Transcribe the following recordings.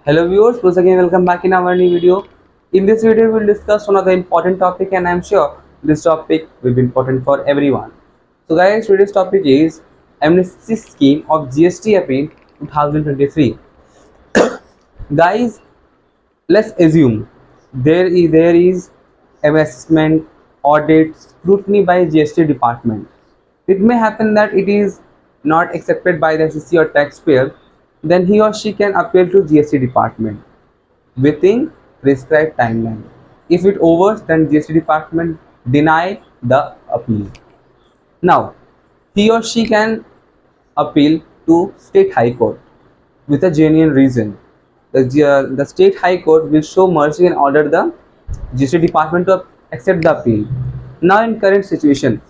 Hello viewers, once again welcome back in our new video. In this video we will discuss one of the important topic and I am sure this topic will be important for everyone. So guys, today's topic is amnesty scheme of GST appeal 2023. Guys, let's assume there is an assessment, audit, scrutiny by GST department. It may happen that it is not accepted by the SEC or taxpayer, then he or she can appeal to GST department within prescribed timeline. If it overs, then GST department deny the appeal. Now, he or she can appeal to state high court with a genuine reason. The state high court will show mercy and order the GST department to accept the appeal. Now, in current situation,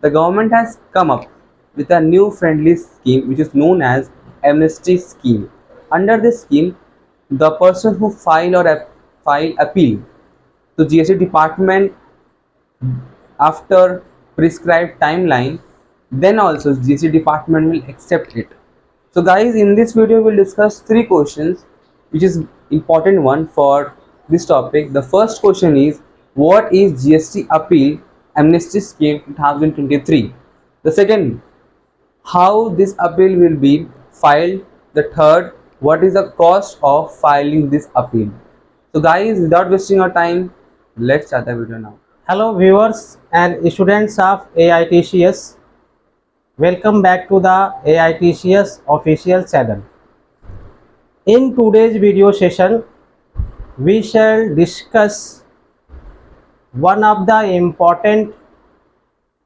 the government has come up with a new friendly scheme which is known as amnesty scheme. Under this scheme, the person who file appeal to GST department after prescribed timeline, then also GST department will accept it. So guys, in this video we'll discuss three questions which is important one for this topic. The first question is, what is GST appeal amnesty scheme 2023? The second, how this appeal will be filed. The third, what is the cost of filing this appeal? So guys, without wasting our time, let's start the video now. Hello viewers and students of AITCS. Welcome back to the AITCS official channel. In today's video session, we shall discuss one of the important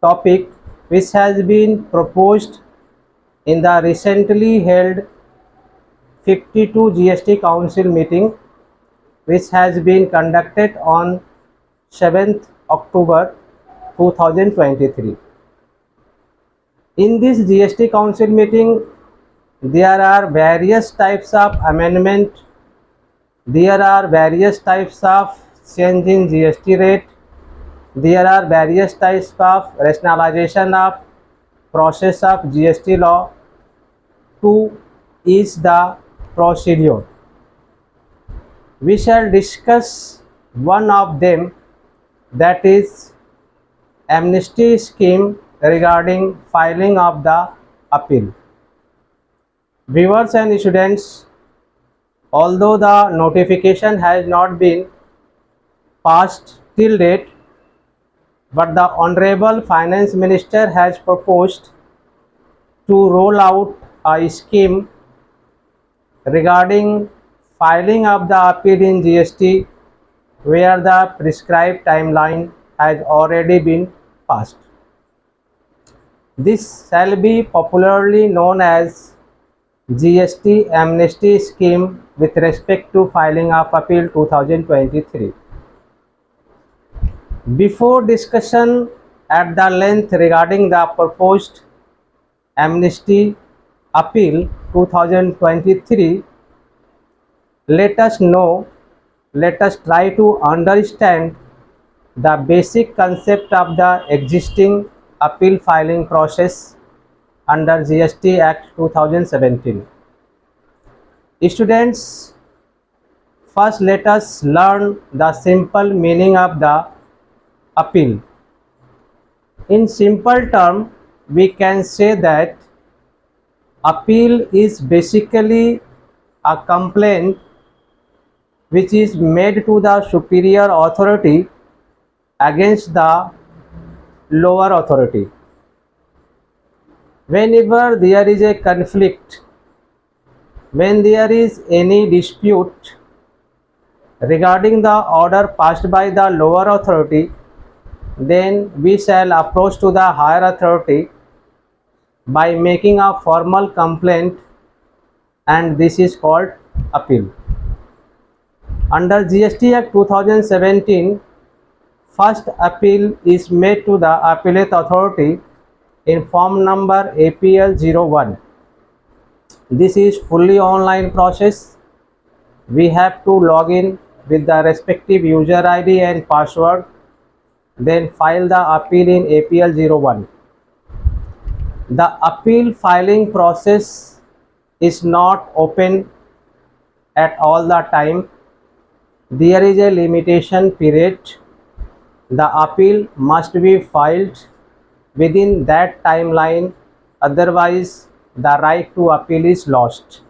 topic which has been proposed in the recently held 52 GST Council meeting which has been conducted on 7th October 2023. In this GST Council meeting, there are various types of amendment, there are various types of change in GST rate, there are various types of rationalization of process of GST law to ease the procedure. We shall discuss one of them, that is amnesty scheme regarding filing of the appeal. Viewers and students, although the notification has not been passed till date, but the Honorable Finance Minister has proposed to roll out a scheme regarding filing of the appeal in GST where the prescribed timeline has already been passed. This shall be popularly known as GST amnesty scheme with respect to filing of appeal 2023. Before discussion at the length regarding the proposed amnesty appeal 2023, let us try to understand the basic concept of the existing appeal filing process under GST Act 2017. Students, first let us learn the simple meaning of the appeal. In simple term, we can say that appeal is basically a complaint which is made to the superior authority against the lower authority. Whenever there is a conflict, when there is any dispute regarding the order passed by the lower authority, then we shall approach to the higher authority by making a formal complaint, and this is called appeal. Under GST Act 2017, first appeal is made to the appellate authority in form number APL01. This is fully online process. We have to log in with the respective user ID and password, then file the appeal in APL01. The appeal filing process is not open at all the time. There is a limitation period. The appeal must be filed within that timeline, otherwise the right to appeal is lost.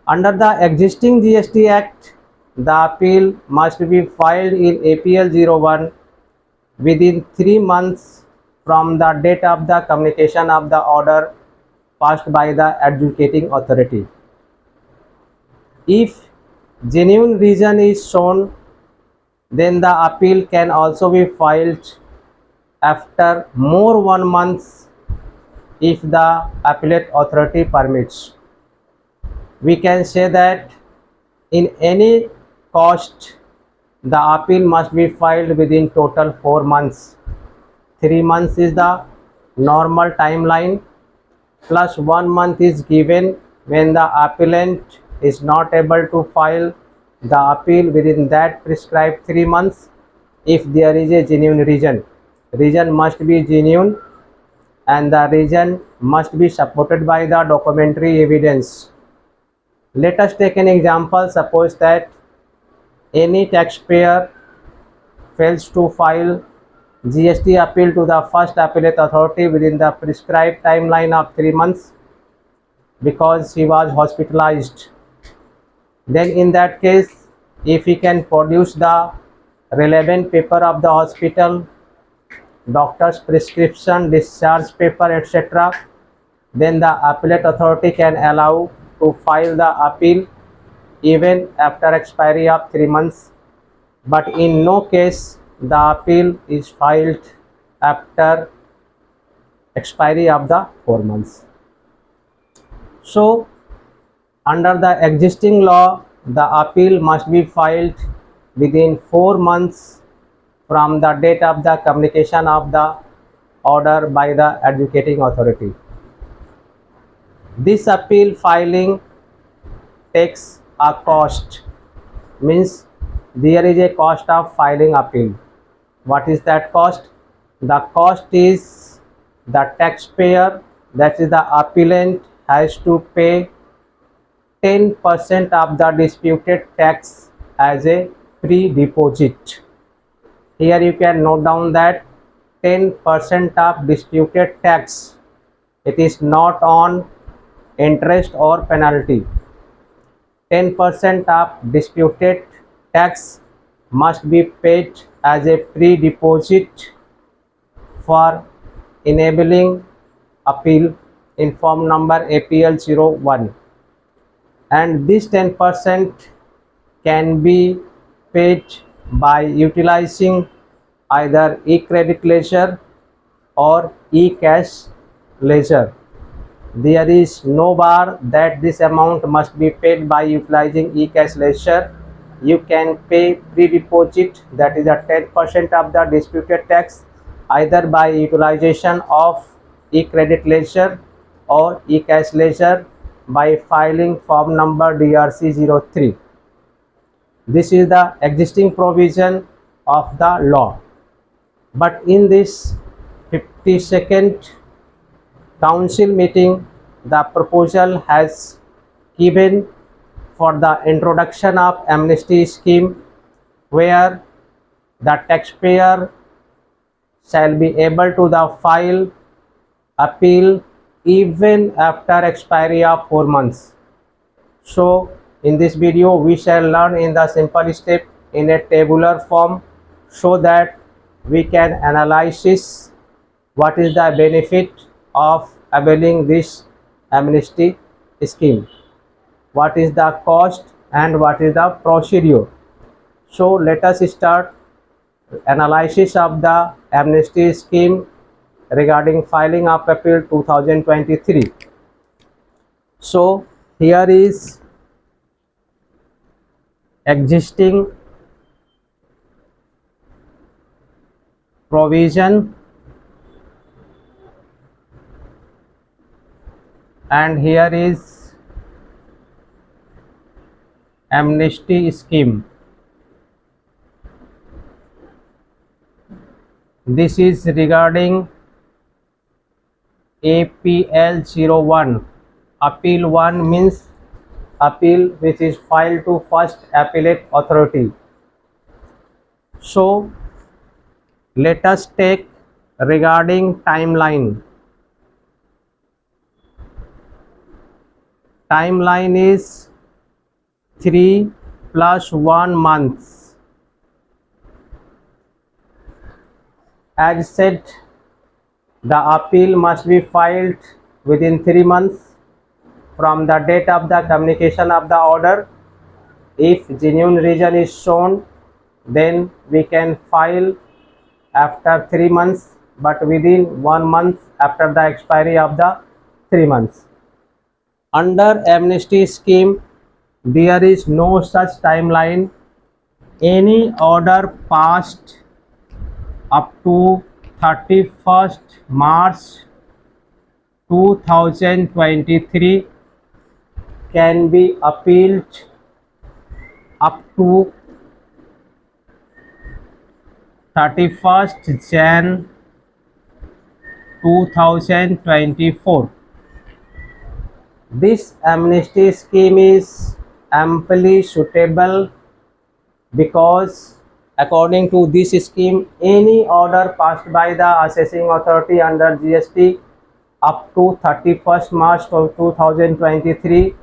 Under the existing GST Act, the appeal must be filed in APL 01 within 3 months from the date of the communication of the order passed by the adjudicating authority. If genuine reason is shown, then the appeal can also be filed after more 1 month if the appellate authority permits. We can say that in any cost, the appeal must be filed within total 4 months. 3 months is the normal timeline, plus 1 month is given when the appellant is not able to file the appeal within that prescribed 3 months if there is a genuine reason. Reason must be genuine and the reason must be supported by the documentary evidence. Let us take an example. Suppose that any taxpayer fails to file GST appeal to the first appellate authority within the prescribed timeline of 3 months because he was hospitalized. Then in that case, if he can produce the relevant paper of the hospital, doctor's prescription, discharge paper, etc., then the appellate authority can allow to file the appeal even after expiry of 3 months. But in no case the appeal is filed after expiry of the 4 months. So under the existing law, the appeal must be filed within 4 months from the date of the communication of the order by the adjudicating authority. This appeal filing takes a cost, means there is a cost of filing appeal. What is that cost? The cost is the taxpayer, that is the appellant, has to pay 10% of the disputed tax as a pre-deposit. Here you can note down that 10% of disputed tax, it is not on interest or penalty. 10% of disputed tax must be paid as a pre-deposit for enabling appeal in form number APL 01, and this 10% can be paid by utilizing either e-credit ledger or e-cash ledger. There is no bar that this amount must be paid by utilizing e-cash ledger. You can pay pre-deposit, that is a 10% of the disputed tax, either by utilization of e-credit ledger or e-cash ledger by filing form number DRC 03. This is the existing provision of the law. But in this 52nd council meeting, the proposal has given for the introduction of amnesty scheme where the taxpayer shall be able to the file appeal even after expiry of 4 months. So in this video we shall learn in the simple step in a tabular form so that we can analyze what is the benefit of availing this amnesty scheme, what is the cost and what is the procedure. So let us start analysis of the amnesty scheme regarding filing of appeal 2023. So here is existing provision and here is amnesty scheme. This is regarding APL 01. Appeal 1 means appeal which is filed to first appellate authority. So let us take regarding timeline. Timeline is 3 plus 1 months. As said, the appeal must be filed within 3 months from the date of the communication of the order. If genuine reason is shown, then we can file after 3 months, but within 1 month after the expiry of the 3 months. Under amnesty scheme, there is no such timeline. Any order passed up to 31st March 2023 can be appealed up to 31st Jan 2024. This amnesty scheme is amply suitable because according to this scheme, any order passed by the assessing authority under GST up to 31st March 2023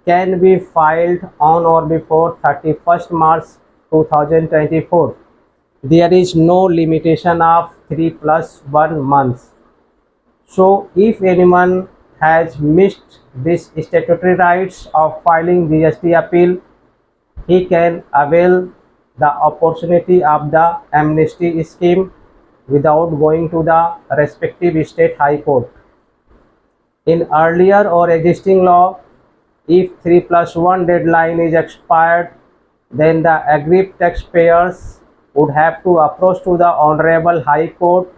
can be filed on or before 31st March 2024. There is no limitation of 3 plus 1 months. So if anyone has missed this statutory rights of filing GST appeal, he can avail the opportunity of the amnesty scheme without going to the respective state high court. In earlier or existing law, if 3 plus 1 deadline is expired, then the aggrieved taxpayers would have to approach to the Honorable High Court,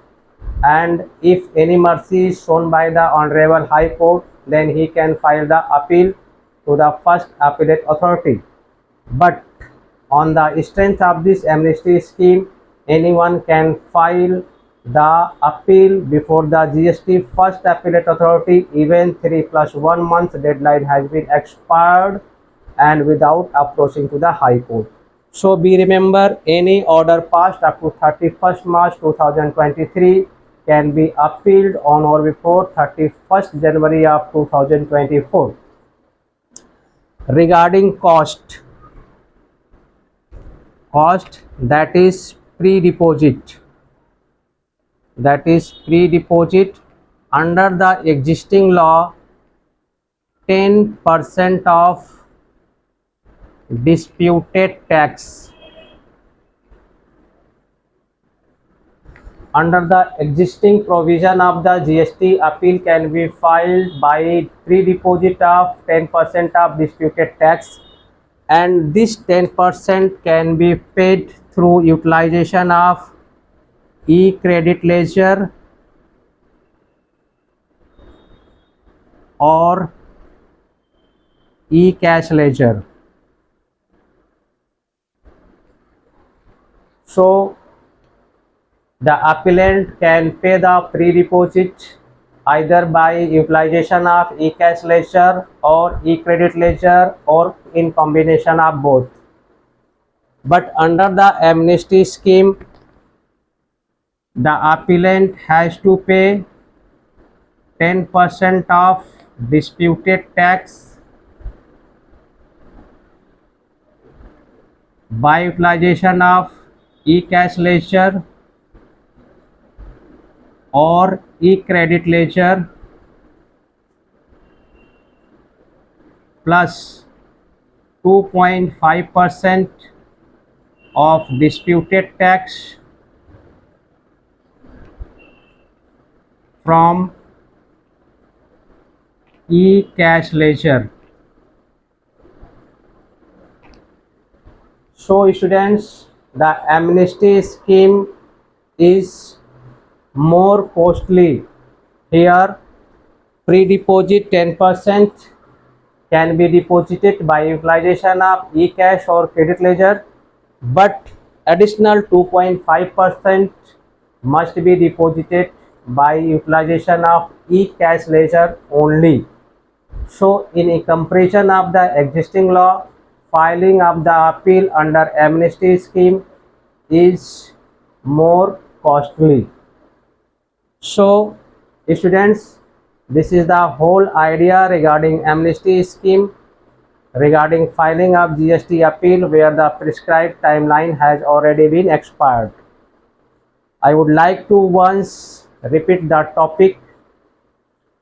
and if any mercy is shown by the Honorable High Court, then he can file the appeal to the first appellate authority. But on the strength of this amnesty scheme, anyone can file the appeal before the GST first appellate authority even 3 plus 1 month deadline has been expired and without approaching to the High Court. So be remember, any order passed up to 31st March 2023 can be appealed on or before 31st January of 2024. Regarding cost, that is pre-deposit, under the existing law, 10% of disputed tax. Under the existing provision of the GST, appeal can be filed by pre-deposit of 10% of disputed tax, and this 10% can be paid through utilization of e-credit ledger or e-cash ledger. So the appellant can pay the pre-deposit either by utilization of e-cash ledger or e-credit ledger or in combination of both. But under the amnesty scheme, the appellant has to pay 10% of disputed tax by utilization of e-cash ledger or e-credit ledger plus 2.5% of disputed tax from e-cash ledger. So students, the amnesty scheme is more costly. Here pre-deposit 10% can be deposited by utilization of e-cash or credit ledger, but additional 2.5% must be deposited by utilization of e-cash ledger only. So, in a comparison of the existing law, filing of the appeal under amnesty scheme is more costly. So, students, this is the whole idea regarding amnesty scheme, regarding filing of GST appeal where the prescribed timeline has already been expired. I would like to once repeat the topic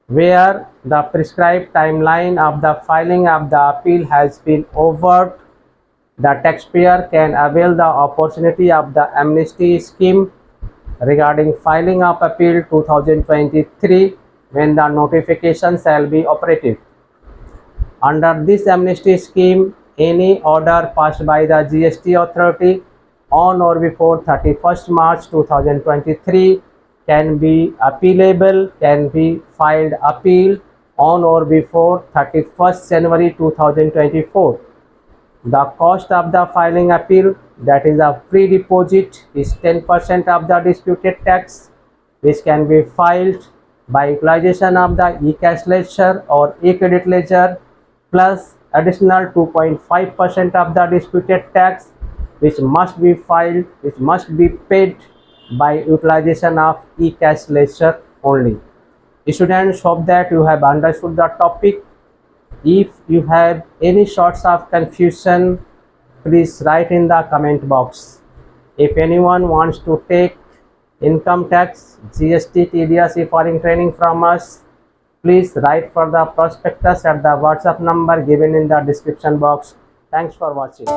where the prescribed timeline of the filing of the appeal has been over. The taxpayer can avail the opportunity of the amnesty scheme regarding filing of appeal 2023 when the notification shall be operative. Under this amnesty scheme, any order passed by the GST authority on or before 31st March 2023 can be appealable, can be filed appeal on or before 31st January 2024. The cost of the filing appeal, that is a pre-deposit, is 10% of the disputed tax, which can be filed by utilization of the e-cash ledger or e-credit ledger plus additional 2.5% of the disputed tax, which must be filed, which must be paid by utilization of e-cash ledger only. Students, hope that you have understood the topic. If you have any sorts of confusion, please write in the comment box. If anyone wants to take income tax, GST, TDS, e-filing training from us, please write for the prospectus at the WhatsApp number given in the description box. Thanks for watching.